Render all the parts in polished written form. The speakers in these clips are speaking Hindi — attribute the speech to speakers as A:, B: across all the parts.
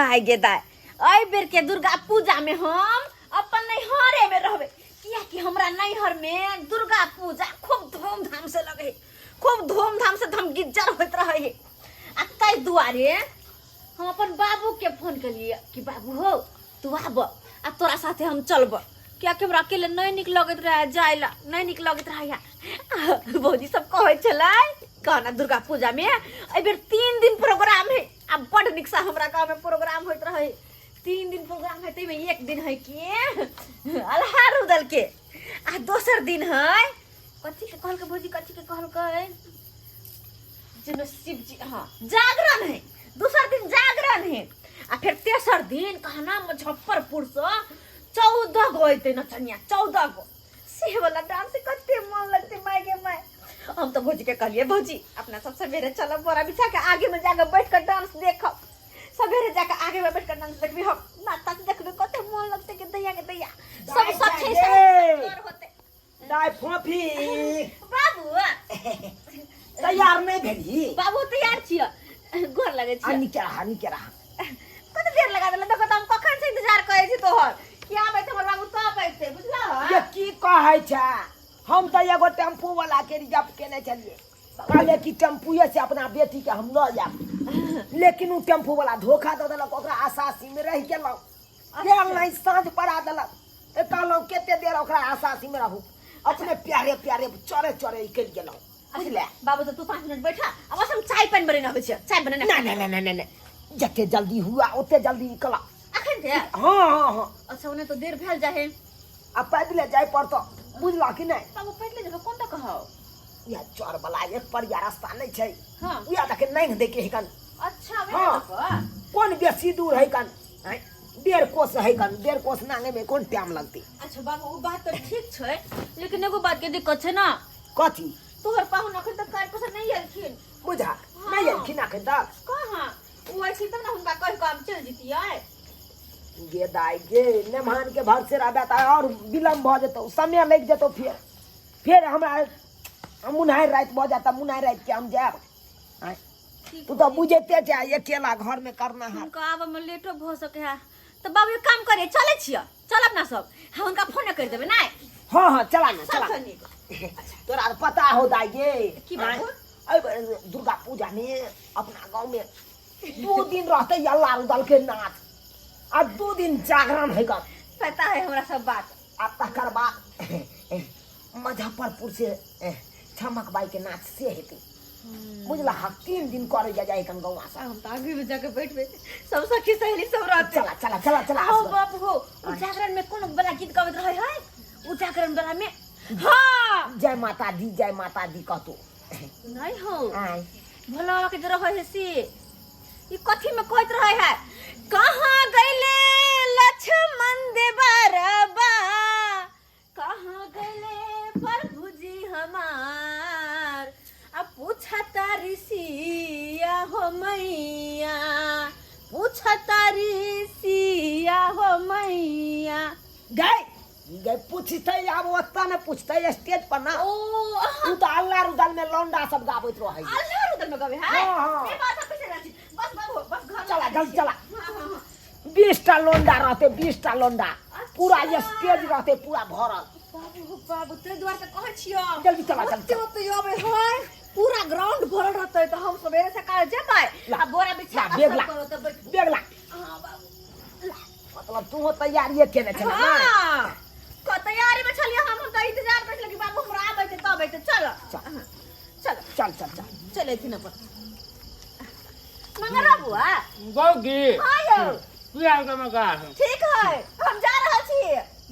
A: दाई गे दाई आई बेर के दुर्गा पूजा में हम अपन नैहरे में रहबे किया कि हमरा नैहर में दुर्गा पूजा खूब धूमधाम से लगे खूब धूमधाम से धम गिज्जर होत रहे आ तै दुआरे हम अपन बाबू के फोन कर लिए कि बाबू हो तू आब आ तोरा साथे हम चलब क्या कि हमरा अकेले नहीं निक लगत रहे जाइला नहीं निक लगत रहे भौजी सब कहे छलै कहना दुर्गा पूजा में ए बेर 3 दिन प्रोग्राम है आ बड़ निक सा हमरा गांव में प्रोग्राम होइत रहे 3 दिन प्रोग्राम है तैमे एक दिन है के अलहार उदल के आ दोसर दिन है कथी के कहल के भौजी कथी के कहल के जनो शिव जी हां जागरण है दूसर दिन जागरण है आ फिर तेसर दिन कहना मुजफ्फरपुर से 14 गो अइते नचनिया 14 गो से वाला डांस कते मन लगते माय के माय हम तो भौजी के कहलिए भौजी अपना सब सवेरे चलो बोरा बिछा के आगे में जाकर बैठ कर डांस देखब सवेरे जाकर आगे में बैठ कर डांस देखबी हम नाटक देखबे कते मन लगते के दैया सब सच्चे से होते
B: दाई फोफी
A: बाबू
B: तैयार नहीं भेली
A: बाबू तैयार छिय गोर लगे छी
B: हनी के रहा
A: कते देर लगा देला देखो त हम कखन से इंतजार करे छी तोहर क्या बैठे हमर बाबू तो बैठते बुझला
B: ये की कहै छ हम तो एगो टेम्पू वाला के रिजर्व केने चलिए कहले कि टेम्पूए से अपना बेटी के हम ल जाब लेकिन उ टेम्पू वाला धोखा दे देलक ओकरा आशासी में रह गेलौ फेर नहीं साँझ पड़ा देलक ए कहलौ केते देर ओकरा आशासी में रहू अपने प्यारे प्यारे चरे चरे निकल गेलौ बुझले
A: बाबू तो तू 5 मिनट बैठा अब हम चाय पानी बने ना होय चाय बने ना
B: नहीं जते जल्दी हुआ ओते जल्दी निकला
A: अखन थे
B: हां
A: अच्छा उन्हें तो देर भेल जाहे
B: अब पैदले जाय पड़तो बुझला कि नहीं
A: बाबू पैदले जब कोन त कहौ
B: या चोर वाला एक पर या रास्ता नहीं छै
A: हां
B: या देखे नहीं देखे हिकन
A: अच्छा वे
B: हाँ। कौन बेसी दूर है कन 1.5 कोस है कन 1.5 कोस नांगे में कौन टाइम लगती
A: अच्छा बाबू वो बात तो ठीक छै लेकिन एगो बात के दिक्कत छै ना
B: कथी
A: तोहर पाहुन अखन तक काल पसंद नहीं आलखिन
B: बुझा नहीं आलखिन अखन तक
A: कहां वो ऐसी तब ना हुनका कह काम चल जतियै
B: गे दाई गे मेहमान के भर से रहबे त और विलंब भ जतो समय लग जतो फिर हमरा मुनाई रात भ जाता मुनाई रात के हम जाब तू तो बुझते जा अकेला घर में करना है
A: उनका आब में लेटो भ सके है तो बाबू एक काम करे चले छिय चल अपना सब हम उनका फोन कर देबे ना
B: हां चला ना चला तोरा पता हो दाई गे
A: की बाबू
B: दुर्गा पूजा में अपना गांव में 2 दिन रहते अल्लाह रुदल के नाच अब 2 दिन जागरण है का
A: पता है हमरा सब बात
B: अब तकर बाद मुजफ्फरपुर से छमक बाई के नाच से हेती बुझला 3 दिन करे जाए कन गौवा से
A: हम तो आगे में जाके बैठबे सब सखी सहेली सब रहते
B: चला
A: हो बाप हो उ जागरण में कोन बड़ा गीत गावत रहे है उ जागरण वाला में हां
B: जय माता दी कहतो
A: नहीं हो भोला के जरा है सी ये कथी में कहत रहे है कहां गइले लक्ष्मण देवरबा कहां गइले प्रभु जी हमार अब पूछता ऋषिया हो मैया पूछता ऋषिया हो मैया
B: गए पूछते अब ओतना ने पूछते स्टेज पर ना
A: ओ
B: तू तो अल्लाह रुदल में लौंडा सब गावत रहे
A: अल्लाह रुदल में गावे है
B: हां
A: ये बात कैसे रहती बस बाबू बस घर
B: चला जल्दी चला
A: हां
B: 20 टा लौंडा रहते 20 टा लौंडा पूरा स्टेज रहते पूरा भरल
A: बाबू ते द्वार से कहै छियो
B: जल्दी चला
A: तो आबे है पूरा ग्राउंड भरल रहते तो हम सवेरे से काल जेबै आ बोरा बिछा के
B: बेगला
A: करो तो
B: बेगला
A: हां बाबू
B: मतलब तू तैयारी केने छला ना
A: हां को तैयारी में छलिए हम तो इंतजार कर लगी बाबू हमरा आबै ते तब आबै चल चले थी ना पर मंगरा बुआ
C: गौगी
A: हां यौ
C: तू आल का मगा
A: ठीक है हम जा रहल छी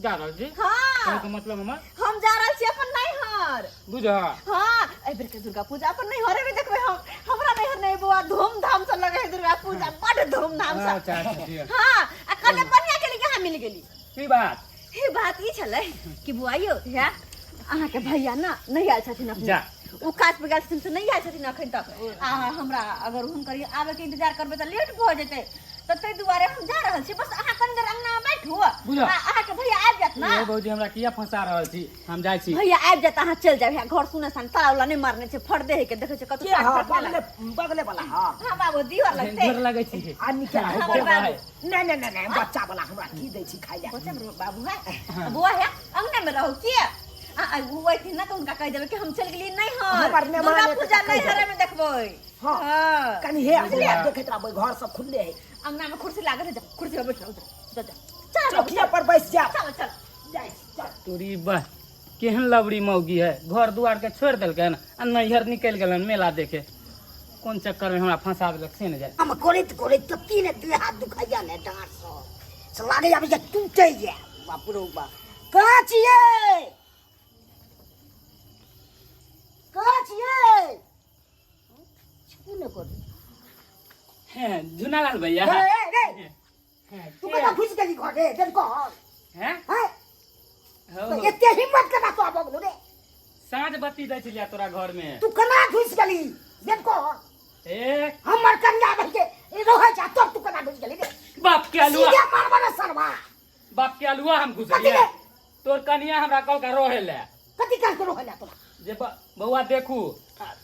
C: जा रहल छी
A: हां
C: का मतलब
A: हम जा रहल छी अपन नैहर
C: बुझा
A: हां ए बेर के दुर्गा पूजा अपन नैहर में देखबे हम हमरा नैहर नहीं बुआ धूमधाम से लगे है दुर्गा पूजा बड़ धूमधाम से
C: अच्छा
A: हां आ कने बढ़िया के लिए कहां मिल गेली
C: की बात
A: हे बात ई छले कि बुआ यो है अहाँ के भैया ना नहीं आयल छथिन अपने
C: जा
A: उ काज पे गेल छथिन से नहीं आयल छथिन अखन तक आ हमरा अगर हुनकर आबे के इंतजार करबे त लेट भ जेते तो तै दुआरे हम जा रहल छी बस अहाँ कनी देर अंगना में बैठू
C: बुझा
A: अहाँ के भैया आबि जात ना
C: ये भौजी हमरा किया फंसा रहल छी हम जाइ छी
A: भैया आबि जाता अहाँ चल जाब घर सुने सन तारा वाला नहीं मारने छे फट दे है के देखे छे कत
B: के हां बगले बगले वाला हां
A: हां बाबू दीवार लगते
C: डर लागै छी
B: आ निकल
A: हमर बाबू
B: नहीं नहीं नहीं बच्चा वाला हमरा की दै छी खाइ ले
A: बच्चा में बाबू है बुआ है अंगना में रहो के आ बुआ थी ना तो उनका कह देबे कि हम चल गेली नहीं
B: हमर
A: हो
B: ने
A: दुर्गा
B: माने
A: पूजा
B: तो
A: नहीं
B: कह
A: हरे में देखबै
B: हां
A: हां
B: कनी हे देखत रहबै घर सब खुले है
A: अंगना में कुर्सी लागत है जा कुर्सी पे बैठ जा चल
B: चौकिया पर बैठ जा
A: चल चल
B: जाई चल
C: तोरी बह केहन लवड़ी मौगी है घर दुआर के छोड़ देलकै न आ नैहर निकल गेलन मेला देखे कोन चक्कर में हमरा फंसा देलक से न जाने
B: हम कोरित तो तीन दे हाथ दुखाइया ने डांट से लागे आबे जे टूटे जे बाप रे बाप कहाँ छिए छूने कर
C: हैं झुनालाल भैया
B: रे तू कहाँ घुस गई घर रे देख कौन
C: हैं
B: हैं
C: हो
B: तो इतने हिम्मत के बात अब बोलो रे
C: साँझ बत्ती दै छलिया तोरा घर में
B: तू कना घुस गली देख कौन
C: ए
B: हमर कन्या बन के रहे जा तब तू कना घुस गली रे
C: बाप के अलुआ
B: सीधे मार मारे सरवा
C: बाप के अलुआ हम
B: कथी
C: घुसलिया
B: रे?
C: तोर कनिया हमरा कल का रोहे ले
B: कथी कर करो है तोरा
C: जे बउआ देखू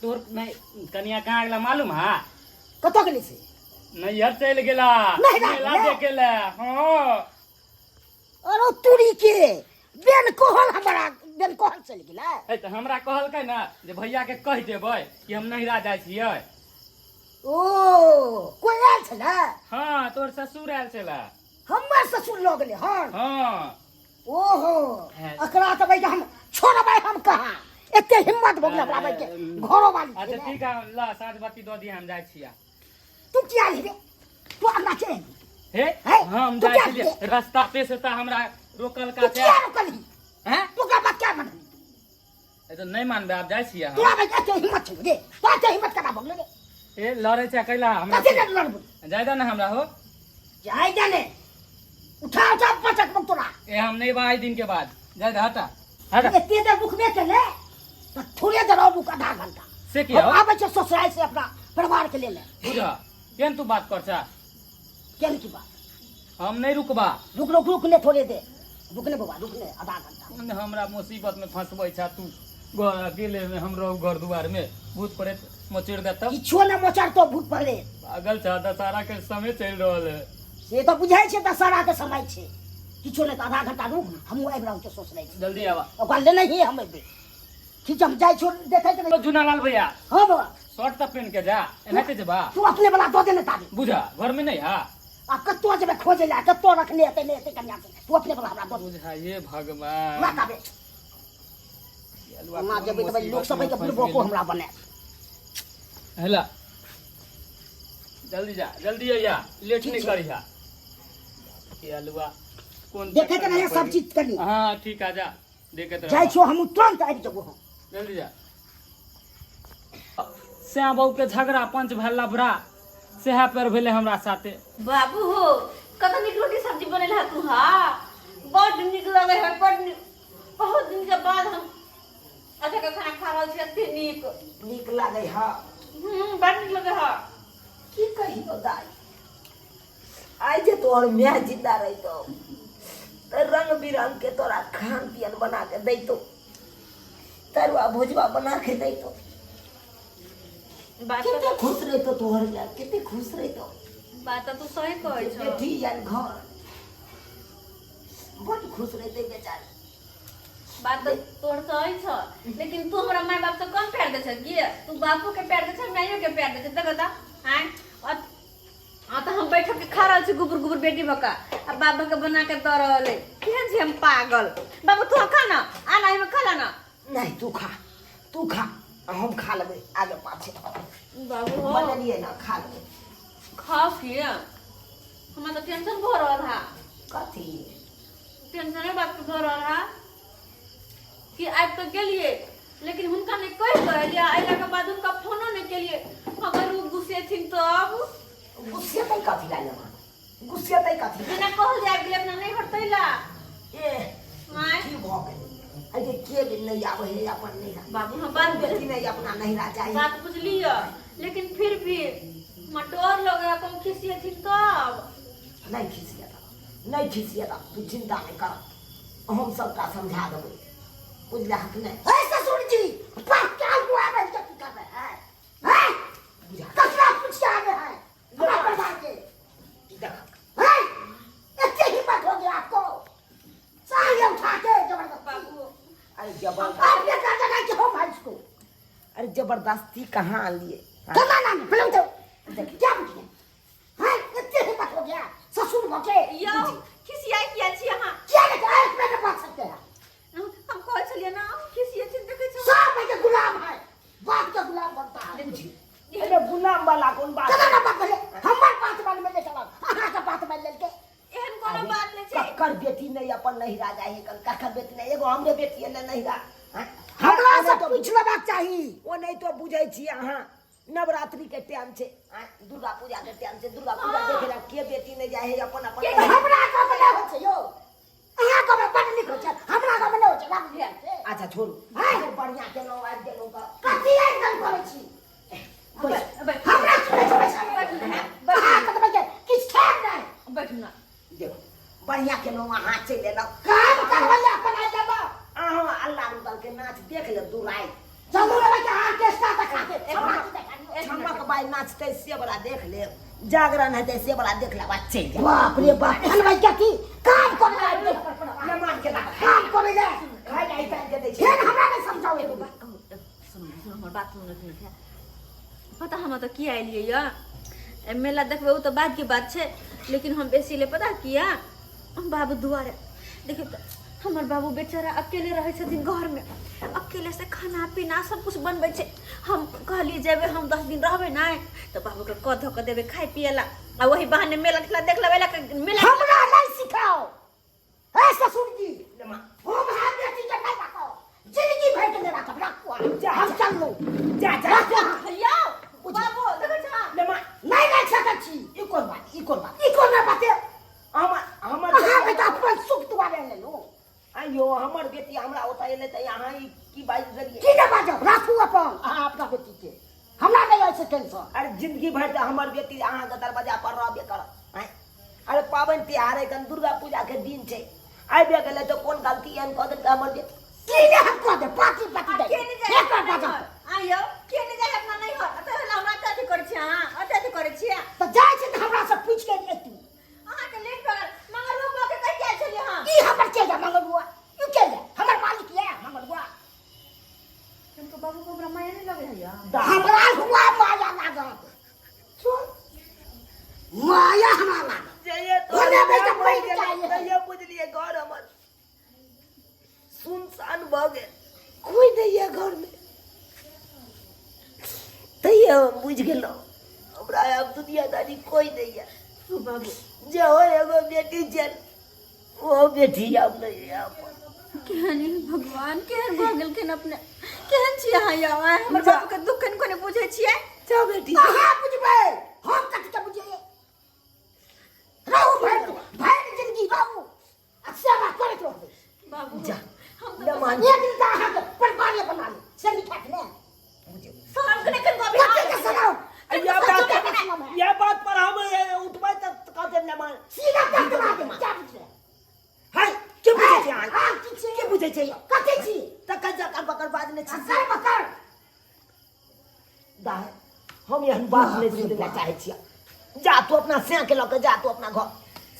C: तोर नहीं कनिया कहाँ गेला मालूम है
B: कतो गली से
C: नैहर चल गेला
B: नैहर
C: मेला
B: गेला?
C: देखे ले हाँ
B: अरे तुरी के बेन कोहल हमरा बेन कोहल चल गेला
C: है तो हमरा कहलकै ना जे भैया के कह देबै कि हम नैहरा जाइ छियै
B: ओ कोई आयल छला
C: हाँ तोर ससुर आयल छला
B: हमर ससुर लग गेले हन
C: हाँ
B: ओहो
C: है।
B: अकरा तो भाई हम छोड़बै हम कहाँ एते हिम्मत भोगले हमरा भाई के घरो वाली
C: अच्छा ठीक है ला साँझ बत्ती दऽ दिया हम जाइ छियै
B: तू क्या ली रे तू अन्ना के
C: हे
B: है?
C: हम
B: तू
C: जाइ
B: क्या
C: छियै
B: लिए?
C: रास्ता पे से तऽ हमरा रोकल
B: तू
C: का
B: क्या रुकली
C: हैं
B: तू का बात क्या मन
C: ए तो नहीं मानबे आब जाइ छियै
B: तू
C: हम
B: भाई एते हिम्मत छै रे तू एते हिम्मत करा भोगले रे
C: ए लड़े छै कैला हमरा
B: कथी के लड़बू
C: जाय दे ना हमरा हो
B: जाय जाने उठा उठा पटक मत तोरा
C: ए हम नहीं बा दिन के बाद जाय दे हटा हटा
B: एते देर रुकबे केले तो थोड़े देर और रुक आधा घंटा
C: से की हो
B: हम आबै छै ससुराल से अपना परिवार के ले
C: बुझा केन तू बात कर छा
B: केन की बात
C: हम नहीं रुकबा
B: रुकने थोड़े दे रुकने बाबा रुकने आधा घंटा
C: कौन हमरा मुसीबत में फंसबै छा तू घर अकेले में हम रहो घर दुआर में भूत प्रेत मचेड़ दे तब
B: किछो न मोचर तो भूत पड़े
C: पागल छा दशहरा के समय चल रहल है
B: से तो बुझाई छै दशहरा के समय छै किछो ने आधा घंटा रुक हम आबि रहल छै सोच रहे छी
C: जल्दी आवा
B: ओकरा ले नहीं हम एबे खींच हम जाय छो देखे के
C: तो जुनालाल भैया
B: हां बाबा
C: शर्ट तो पहन के जा एनाते जेबा
B: तू अपने वाला दो देने ताबे
C: बुझा घर में नहीं हा
B: आ कत्तो जेबे खोजे ला कत्तो रखने एते ने एते कन्या से तू अपने वाला हमरा दो
C: बुझा ये
B: ना
C: भगवान
B: ताबे ना जेबे तो लोग सब के बुलबो को हमरा बने
C: हेला जल्दी जा जल्दी आइया लेट नहीं करिहा ये अलुआ कौन
B: देखे के नहीं सब चीज करनी
C: हां ठीक आ जा देखे तो
B: जाय छो हम तुरंत आबि जबो हम
C: जल्दी जा श्याम बाबू के झगड़ा पंच भल्ला बुरा सेहा पर भेले हमरा साथे
A: बाबू हो कत निक रोटी सब्जी बनेला तू हा बड़ निक लगे है बहुत दिन के बाद हम अच्छा का खाना खा रहल छी अते
B: नीक लागे हा
A: बड़ निक लगे है
B: की कही तो दाई आई जे तोहर मैं जिंदा रही तो रंग बिरंग के तोरा खान पियन बना के दै तो तरुआ भुजवा बना के दै तो
A: बात
B: कितने खुश रही तो तोहर मैं कितने खुश रही तो
A: बात तू सही कहै छ
B: बेटी यान घर बहुत खुश रही थे बेचारी
A: बात तो तोड़ सही छ लेकिन तू हमरा माय बाप से कम प्यार दे छ गे तू बापू के प्यार दे छ माइयो के प्यार दे छ देखता हैं तो हम बैठ के खा रहल छी गुबर गुबर बेटी बका अब बाबा के बना के द रहल है केहन छी हम पागल बाबू तू खा ना आना में खा ना
B: नहीं तू खा हम खा लेबै आगे पाछे
A: बाबू हो
B: बनलिए ना खा लेबै
A: खा के हमरा तो टेंशन भ रहल है
B: कथी
A: टेंशन बात के भ रहल है कि आब तो गेलिए लेकिन हुनका ने कह कहलिए अइला के बाद उनका फोनो नहीं केलिए अगर वो गुस्से थी तो अब
B: गुस्से तई कथी ला लेमा गुस्से तई कथी
A: बिना कहल जाए गेले अपना नहीं हटतैला
B: ए
A: माय
B: की भ गेल अरे के दिन नहीं आवे है अपन नहीं
A: बाबू हम बात
B: बेटी नहीं अपना नहीं रा जाए
A: बात बुझ लियो लेकिन फिर भी मटोर लोग अपन खिसिए थी तब
B: नहीं खिसिया तू चिंता नहीं कर हम सबका समझा देबै बुझला कि नहीं हे ससुर जी पर क्या हुआ है क्या कर रहे हैं हैं बुझा कसरा कुछ क्या है हमरा परिवार के देख हैं इतनी हिम्मत हो गया आपको साले उठा के जबरदस्ती
A: बाबू
B: अरे जबरदस्ती आप ये कर देना कि हम इसको अरे जबरदस्ती कहाँ लिए जमाना में पहले तो देखिए क्या बुझिए हैं इतनी हिम्मत हो गया ससुर भके
A: यो खिसियाई किया छी अहाँ
B: क्या लेके आए इसमें बात सकते हैं
A: हम कहै छलियै ना खिसियै छी देखै छौ
B: सब के गुलाम है बाप का गुलाम बनता है अरे गुलाम वाला कौन बात चला ना बात पहले हमार बात मान में ले चला आहा का बात मान लेके
A: एहन कोनो बात नै छै
B: ककर बेटी नहीं अपन नहीं राजा है ककर बेटी नहीं एगो हमरे बेटी है नहीं रा हमरा से पूछ लेबाक चाही ओ नहीं तो बुझै छी अहाँ नवरात्रि के टाइम छे दुर्गा पूजा के टाइम छे दुर्गा पूजा देखे ला के बेटी नहीं जाए है अपन अपन हमरा का बने हो छै यो अहाँ का बड़ निक हो छै हमरा का बने हो छै लाग लिया छै अच्छा छोड़ू हां बढ़िया के नो आबि गेलौ का कथि आइ करै छी हमरा छोड़े किछ ठाक नहीं
A: बैठ ना
B: देखो बढ़िया के नो वहां चले लो काम करबै अपन आ जाबा अहाँ अल्लाह रुदल के नाच देख ले दुराई चलू रे के ऑर्केस्ट्रा दिखा के छम्मा के बाई नाचते से बड़ा देख ले जागरण है से बड़ा देख ले बच्चे बाप रे बाप हलवाई क्या की काम कर ले मेहमान के काम कर ले खाई नहीं टाइम के दे छै हमरा नहीं समझाओ एक बात
A: सुन हमर बात सुन पता हम तो की आइलियै या मेला देखबै ओ तो बाद के बात छै लेकिन हम बेसी ले पता किया हम बाबू दुआरे देखियो तो हमर बाबू बेचारा अकेले रहे छथिन घर में अकेले से खाना पीना सब कुछ बनबै छै हम कहलिए जेबे हम 10 दिन रहबै ना तो बाबू के कह धक देबे खाइ पियला आ वही बहाने मेला ठेला देख लेबे ला मेला
B: हमरा नहीं सिखाओ हे ससुर जी हम हाथ बेटी के नहीं रखो जिंदगी भर के नहीं रखब रखो हम चल लो जा
A: भैया बाबू देखो छा
B: नहीं रख सकत छी ई कोन बात हमर बेटा अपन सुख दुआरे ले लो आयो हमर बेटी हमरा ओता एले त यहां की बात करिए की ना बाजो राखू अपन अहाँ अपना बेटी के हमरा नहीं ऐसे टेंशन अरे जिंदगी भर त हमर बेटी अहाँ के दरवाजा पर रहबे कर अरे पावन त्योहार है कन दुर्गा पूजा के दिन छै आइबे गेले तो कोन गलती एहन क दे हमर बेटी की ने हम क दे पार्टी दे
A: केने जाय एक बाजो आयो केने जाय अपना नहीं हो त हमरा अथी करै छी अहाँ अथी करै छी
B: त जाय छै त हमरा से पूछ के ले तू
A: अहाँ के लेट भगल मगर रुक के कह के छलिए हां
B: की हमर के जा मगर बुआ यू के ले हमर मालिक ले मगर बुआ
A: तुमको बाबू को ब्रह्मा नहीं लगे है या
B: हमरा हुआ माया लागत सुन माया हमरा लागत जइए तो बेटा पड़ जाइए ये बुझलिए घर हमर सुनसान भ गेल कोई नहीं है घर में तैयो बुझ गेलो हमरा अब दुनियादारी कोई नहीं है
A: ओ बाबू
B: जे हो एगो बेटी जन वो बेटी अब नहीं है अपन
A: केहन भगवान केहन भ गेलखिन अपने केहन छी अहाँ या हमर बाबू के दुख कन कोने बुझै छियै
B: जा बेटी हां बुझबै हम कथि के बुझिए रहू भाई जिंदगी रहू अच्छा बात करत रहो
A: बाबू
B: जा
A: हम
B: ले मान एक दिन का हाथ पर पानी बना ले से मिठा ने बुझो
A: शर्म कने कन बाबू
B: कथि के सुनाओ ये बात पर हम उठबै त कहते न मान सीधा बात दे क्या बुझले हाय के बुझे छै हां के बुझे छै कथि छी त कजा कर बकर बाज ने छी कर बकर दा हम यहन बात नहीं सुनना चाहे छी जा तू अपना से के लके जा तू अपना घर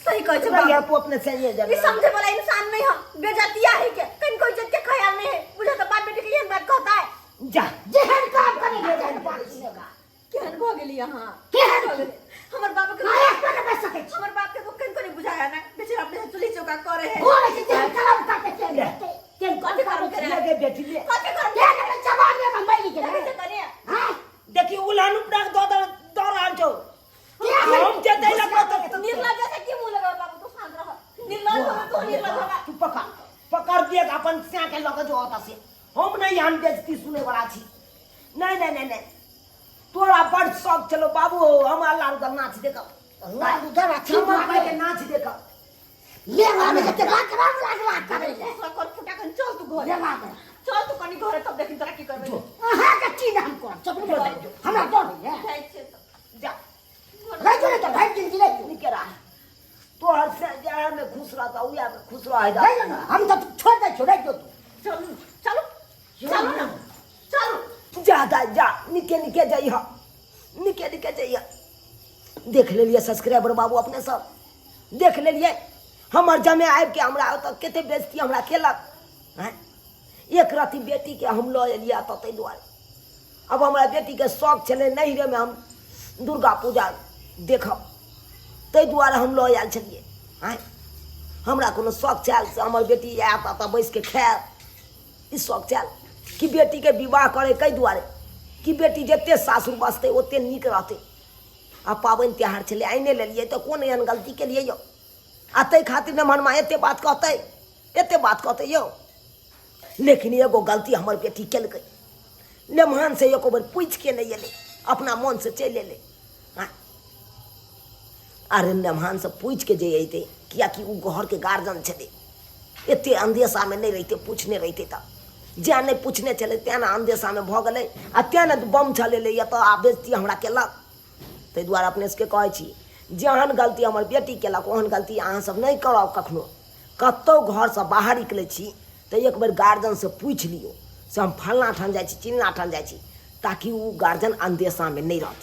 A: सही कहै छै
B: भैया
A: बाबू
B: तू अपने से ये जा
A: ई समझे वाला इंसान नहीं हो बेजातिया है के कन कोई इज्जत के ख्याल नहीं है मुझे तो बाप बेटी के यही बात कहता है
B: जा जेहन काम करे ले जा बात सुनेगा
A: केहन भ गेली यहां
B: केहन
A: भ गेली हमर बाप के
B: काहे पर बस सके छी
A: हमर बाप के दुख कन कोने बुझाया ना बेचारा अपने चुली चौका करे है
B: बोले छी जेहन कलम काटे चले केन
A: कथि काम करे
B: लगे बेटी ले
A: कथि काम
B: केन जवान में मई के
A: करे करे
B: हां देखी उलान उपडाक दो रहल छौ हम जे दै लगा तो
A: निर्लज जैसे की मुंह लगा बाबू तू शांत रह निर्लज हो तो निर्लज होगा
B: तू पकड़ दिए अपन से के लगे जो होता से हम नहीं हम बेइज्जती सुने वाला छी नहीं तोरा बड़ शौक चलो बाबू हम अल्लाह रुदल नाच देखो अल्लाह रुदल अच्छा के नाच देखो ले में के लागला करे ले
A: कर फुटा कन चल तू घर
B: ले
A: चल तू कनी घर तब देखी तोरा की करबे
B: हां का चीज हम कर सब बोल हमरा डर है
A: जाय छै
B: जा रह तो भाई जिंदगी ले निकरा तो हर से जा में खुश खुश रहता उया खुश रह
D: नहीं ना, हम तो छोड़ दे छोड़ दे तू
A: चलो चलो चलो ना चलो
B: जा जा निके निके जाइह निके निके जाइह देख लेलिए सब्सक्राइबर बाबू अपने सब देख लेलिए हमर जमे आबि के हमरा ओतऽ कते बेइज्जती हमरा केलक हैं एक राति बेटी के हम लऽ एलिए तऽ ताहि दुआरे अब हमरा बेटी के शौक छलै नैहरे में हम दुर्गा पूजा देखब ताहि दुआरे हम लऽ आयल छलिए हैं हमरा कोनो शौक छल से हमर बेटी आयत तऽ बैस के खायब ई शौक छल कि बेटी के विवाह करे कई दुआरे कि बेटी जते सासुर बसते ओते नीक रहते आ पाबनि त्योहार छलै आइने लेलिए तऽ कोन एहन गलती केलिए यौ आ ताहि खातिर ने मनमा एते बात कहते यौ लेकिन एगो गलती हमर बेटी केलकै नेमान से एको बेर पूछि के नहीं एलै अपना मन से चलि एलै अरे नेमान से पूछि के जे अयतै कियाकि उ घर के गार्जियन छलै एते अंदेशा में नहीं रहिते पूछने रहिते तऽ जे नहीं पूछने छलै तें ने अंदेशा में भऽ गेलै आ तें ने बम छलेलै या तऽ आब बेइज्जती हमरा केलक ताहि दुआरे अपने सबके कहै छी जेहन गलती हमर बेटी केलक ओहन गलती अहाँ सब नहीं करब कखनो कतौ घर से बाहर निकलै छी तऽ एक बेर गार्जियन से पूछि लियौ से हम फलना ठान जाइ छी चिल्ला ठान जाइ छी ताकि उ गार्जियन अंदेशा में नहीं रहते